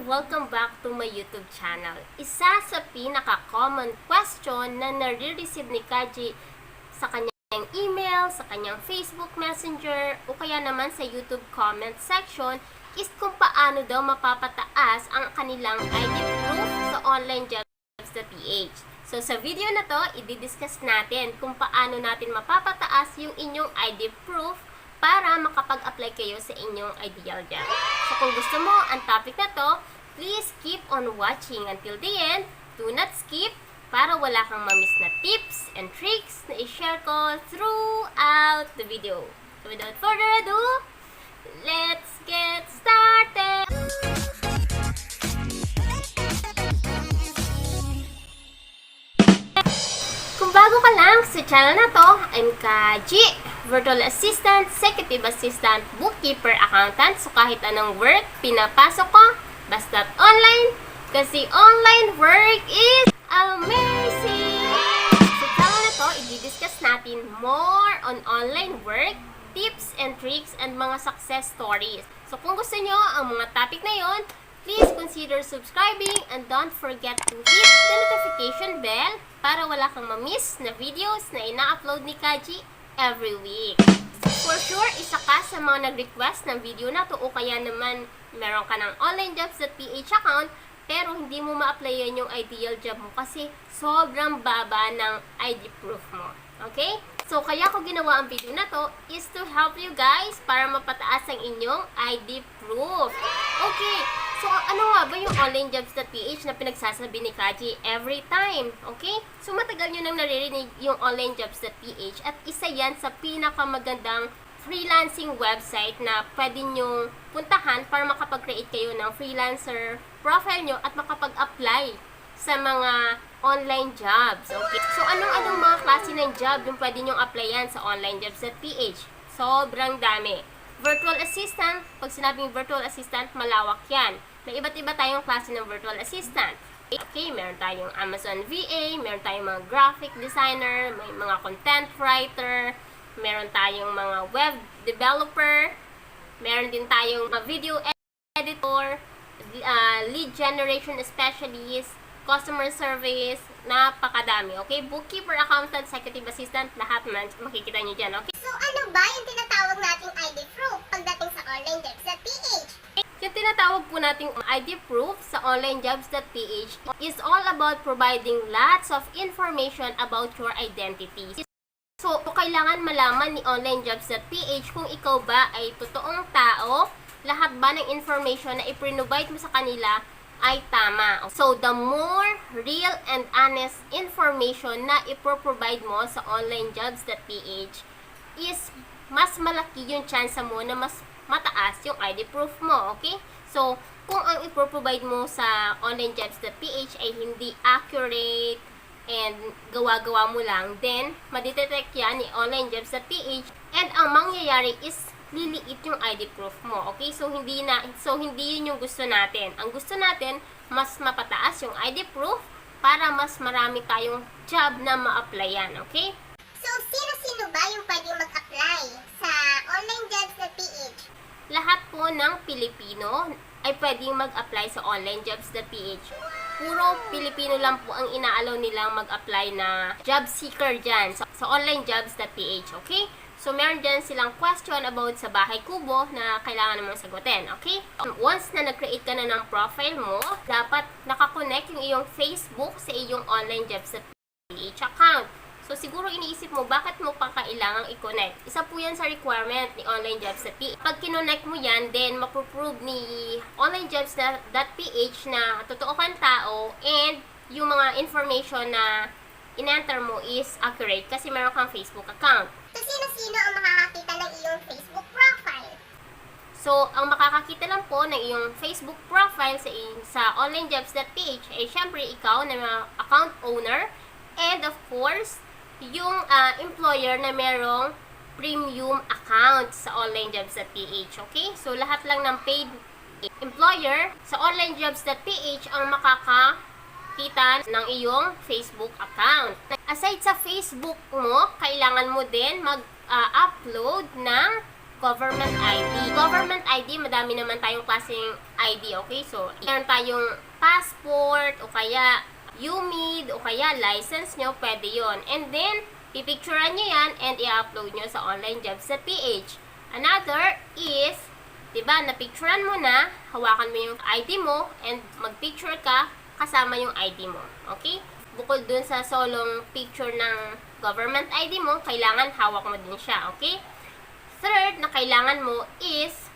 welcome back to my YouTube channel. Isa sa pinaka-common question na nare-receive ni Kajea sa kanyang email, sa kanyang Facebook Messenger, o kaya naman sa YouTube comment section is kung paano daw mapapataas ang kanilang ID proof sa online jobs.ph. So sa video na to, i-discuss natin kung paano natin mapapataas yung inyong ID proof para makapag-apply kayo sa inyong ideal job. So kung gusto mo ang topic na to, please keep on watching until the end. Do not skip para wala kang ma-miss na tips and tricks na i-share ko throughout the video. So without further ado, let's get started! Kung bago ka lang sa channel na to, I'm Kajea, Virtual Assistant, Executive Assistant, Bookkeeper, Accountant. So kahit anong work, pinapasok ko, basta online, kasi online work is amazing! Sa channel na to, i-discuss natin more on online work, tips and tricks, and mga success stories. So kung gusto nyo ang mga topic na yon, please consider subscribing and don't forget to hit the notification bell para wala kang ma-miss na videos na ina-upload ni Kajea every week. For sure, isa ka sa mga nag-request ng video na to o kaya naman meron ka ng online jobs.ph account pero hindi mo ma-applyan yung ideal job mo kasi sobrang baba ng ID proof mo. Okay? So, kaya ko ginawa ang video na to is to help you guys para mapataas ang inyong ID proof. Okay, so ano nga ba yung online jobs.ph na pinagsasabi ni Kajea every time? Okay? So, matagal nyo nang naririnig yung online jobs.ph at isa yan sa pinakamagandang freelancing website na pwede nyo puntahan para makapag-create kayo ng freelancer profile nyo at makapag-apply sa mga online jobs. Okay? So, anong mga klase ng job yung pwede nyong applyan sa online jobs.ph? Sobrang dami. Virtual assistant, pag sinabing virtual assistant, malawak yan. May iba't iba tayong klase ng virtual assistant. Okay, meron tayong Amazon VA, meron tayong mga graphic designer, may mga content writer, meron tayong mga web developer, meron din tayong video editor, lead generation specialist, customer service, napakadami. Okay? Bookkeeper, accountant, executive assistant, lahat man makikita nyo dyan. Okay? So ano ba yung tinatawag nating ID proof pagdating sa online jobs.ph? Yung tinatawag po nating ID proof sa online jobs.ph is all about providing lots of information about your identity. So, kailangan malaman ni online jobs.ph kung ikaw ba ay totoong tao, lahat ba ng information na i-provide mo sa kanila ay tama. So, the more real and honest information na ipro-provide mo sa online jobs.ph is mas malaki yung chance mo na mas mataas yung ID proof mo. Okay? So, kung ang ipro-provide mo sa online jobs.ph ay hindi accurate and gawa-gawa mo lang, then madidetect yan ni online jobs.ph and ang mangyayari is liliit yung ID proof mo. Okay? So hindi yun yung gusto natin. Ang gusto natin, mas mapataas yung ID proof para mas marami tayong job na ma-applyan. Okay? So sino-sino ba yung pwedeng mag-apply sa online jobs.ph? Lahat po ng Pilipino ay pwedeng mag-apply sa online jobs.ph. Puro Pilipino lang po ang inaalaw nilang mag-apply na job seeker dyan sa online jobs.ph. Okay? So, meron dyan silang question about sa bahay kubo na kailangan mong sagutin, okay? Once na nag-create ka na ng profile mo, dapat nakakonect yung iyong Facebook sa iyong online jobs.ph account. So, siguro iniisip mo, bakit mo pa kailangang i-connect? Isa po yan sa requirement ni online jobs.ph. Pag kinonect mo yan, then mapuprove ni online jobs.ph na totoo kang tao and yung mga information na in-enter mo is accurate kasi meron kang Facebook account. So sino-sino ang makakakita ng iyong Facebook profile? So, ang makakakita lang po ng iyong Facebook profile sa online jobs.ph ay syempre ikaw na account owner and of course, yung employer na merong premium account sa online jobs.ph. Okay? So, lahat lang ng paid employer sa online jobs.ph ang makakakita ng iyong Facebook account. Aside sa Facebook mo, kailangan mo din mag-upload ng government ID. Government ID, madami naman tayong klaseng ID, okay? So, meron tayong passport, o kaya UMID, o kaya license nyo, pwede yon. And then, pipicturean nyo yan and i-upload nyo sa online jobs.ph. Another is, diba, napicturean mo na, hawakan mo yung ID mo, and magpicture ka kasama yung ID mo. Okay? Bukod dun sa solong picture ng government ID mo, kailangan hawak mo din siya. Okay? Third na kailangan mo is,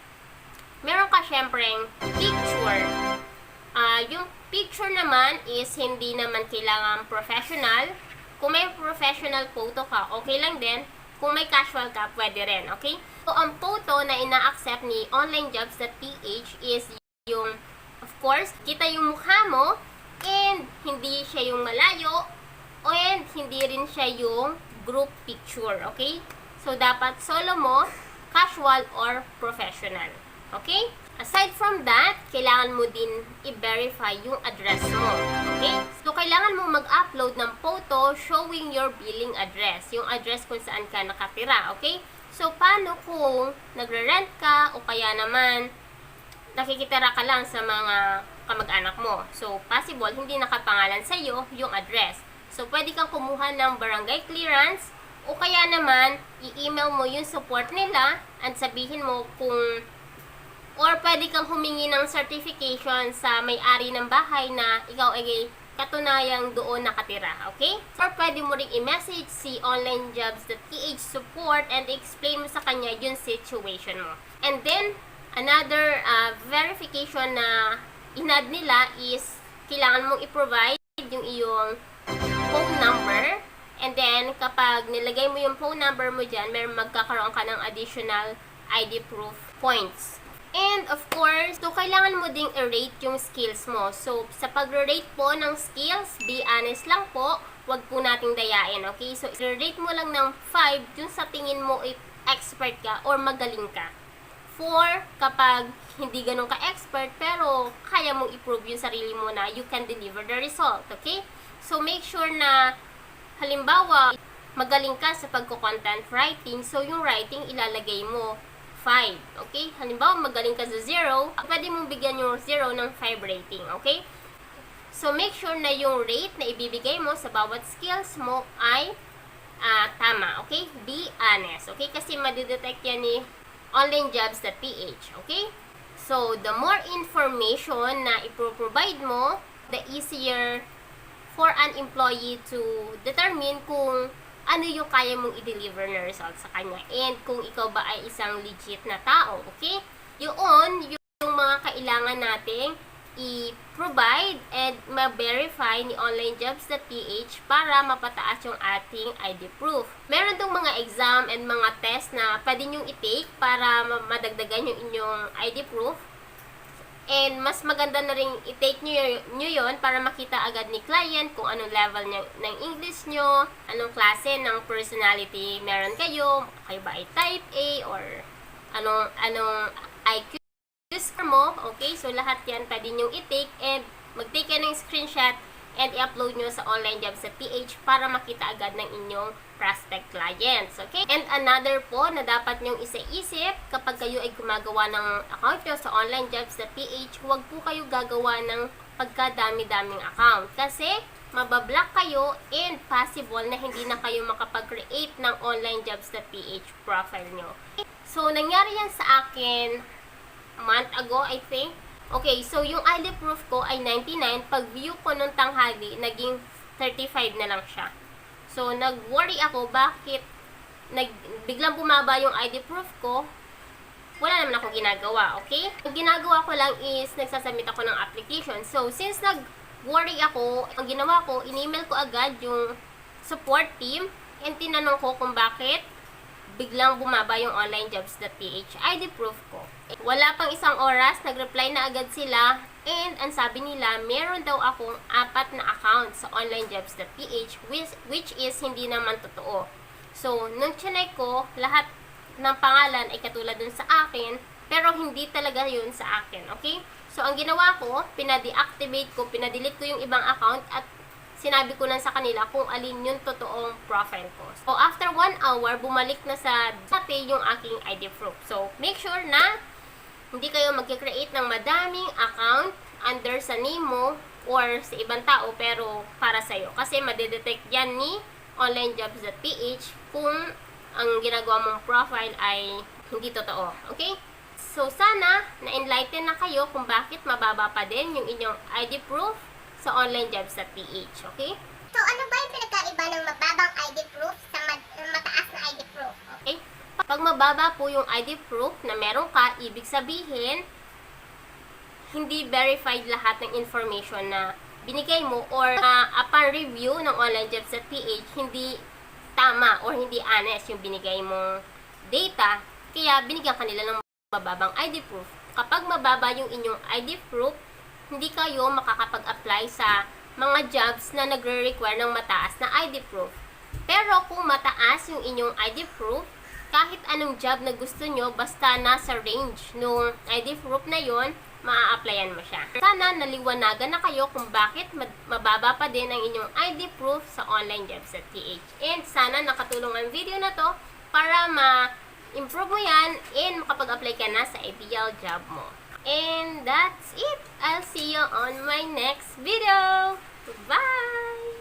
meron ka syempreng picture. Yung picture naman is hindi naman kailangan professional. Kung may professional photo ka, okay lang din. Kung may casual ka, pwede rin, okay? So, ang photo na ina-accept ni onlinejobs.ph is yung, of course, kita yung mukha mo, and hindi siya yung malayo, and hindi rin siya yung group picture, okay? So, dapat solo mo, casual or professional, okay? Aside from that, kailangan mo din i-verify yung address mo. Okay? So, kailangan mo mag-upload ng photo showing your billing address. Yung address kung saan ka nakatira. Okay? So, paano kung nagre-rent ka o kaya naman nakikitira ka lang sa mga kamag-anak mo? So, possible hindi nakapangalan sa iyo yung address. So, pwede kang kumuha ng barangay clearance o kaya naman i-email mo yung support nila at sabihin mo kung or pwede kang humingi ng certification sa may-ari ng bahay na ikaw ay katunayang doon nakatira, okay? Or pwede mo ring i-message si onlinejobs.ph support and explain mo sa kanya yung situation mo. And then, another verification na inad nila is kailangan mong i-provide yung iyong phone number. And then, kapag nilagay mo yung phone number mo dyan, meron magkakaroon ka ng additional ID proof points. And of course, so kailangan mo ding i-rate yung skills mo. So, sa pag-rate po ng skills, be honest lang po, wag po nating dayain, okay? So, i-rate mo lang ng 5 yung sa tingin mo expert ka or magaling ka. 4, kapag hindi ganun ka-expert, pero kaya mong i-prove yung sarili mo na you can deliver the result, okay? So, make sure na, halimbawa, magaling ka sa pagko-content writing, so yung writing ilalagay mo 5, okay? Halimbawa, magaling ka sa 0, pwede mong bigyan yung 0 ng 5 rating, okay? So, make sure na yung rate na ibibigay mo sa bawat skills mo ay tama, okay? Be honest, okay? Kasi madidetect yan ni onlinejobs.ph, okay? So, the more information na ipro-provide mo, the easier for an employee to determine kung ano yung kaya mong i-deliver na result sa kanya and kung ikaw ba ay isang legit na tao, okay? Yung mga kailangan nating i-provide and ma-verify ni onlinejobs.ph para mapataas yung ating ID proof. Meron tong mga exam and mga test na pwede nyong i-take para madagdagan yung inyong ID proof. And mas maganda na rin i-take nyo yun para makita agad ni client kung anong level ng English nyo, anong klase ng personality meron kayo ba ay type A or anong IQ score mo, okay? So, lahat yan pwede nyo i-take and mag-take ka ng screenshot and i-upload nyo sa onlinejobs.ph para makita agad ng inyong prospect clients, okay? And another po na dapat nyong isa-isip kapag kayo ay gumagawa ng account nyo sa onlinejobs.ph, huwag po kayo gagawa ng pagkadami-daming account kasi mabablock kayo and possible na hindi na kayo makapag-create ng onlinejobs.ph profile nyo. So, nangyari yan sa akin month ago, I think. Okay, so yung ID proof ko ay 99. Pag view ko nung tanghali, naging 35 na lang siya. So, nag-worry ako bakit biglang bumaba yung ID proof ko. Wala naman ako ginagawa, okay? Ang ginagawa ko lang is nagsasubmit ako ng application. So, since nag-worry ako, ang ginawa ko, in-email ko agad yung support team and tinanong ko kung bakit biglang bumaba yung onlinejobs.ph ID proof ko. Wala pang isang oras, nag-reply na agad sila and ang sabi nila, meron daw akong 4 na account sa onlinejobs.ph which is hindi naman totoo. So, nung chinek ko, lahat ng pangalan ay katulad dun sa akin, pero hindi talaga yun sa akin, okay? So, ang ginawa ko, pina-deactivate ko, pina-delete ko yung ibang account at sinabi ko lang sa kanila kung alin yung totoong profile ko. So, after 1 hour, bumalik na sa dati yung aking ID proof. So, make sure na hindi kayo mag-create ng madaming account under sa name mo or sa ibang tao pero para sa'yo. Kasi madedetect yan ni online jobs.ph kung ang ginagawa mong profile ay hindi totoo. Okay? So, sana na-enlighten na kayo kung bakit mababa pa din yung inyong ID proof sa online jobs.ph. Okay? So, ano ba yung pinagkaiba ng mababang ID proof sa mataas na ID proof? Okay? Pag mababa po yung ID proof na meron ka, ibig sabihin, hindi verified lahat ng information na binigay mo or upon review ng online jobs.ph, hindi tama or hindi honest yung binigay mong data, kaya binigyan kanila ng mababang ID proof. Kapag mababa yung inyong ID proof, hindi kayo makakapag-apply sa mga jobs na nagre-require ng mataas na ID proof. Pero kung mataas yung inyong ID proof, kahit anong job na gusto nyo, basta nasa range nung ID proof na yon, maa-applyan mo siya. Sana naliwanagan na kayo kung bakit mababa pa din ang inyong ID proof sa online jobs.ph. And sana nakatulong ang video na to para ma-improve mo yan and makapag-apply ka na sa ideal job mo. And that's it. I'll see you on my next video. Bye!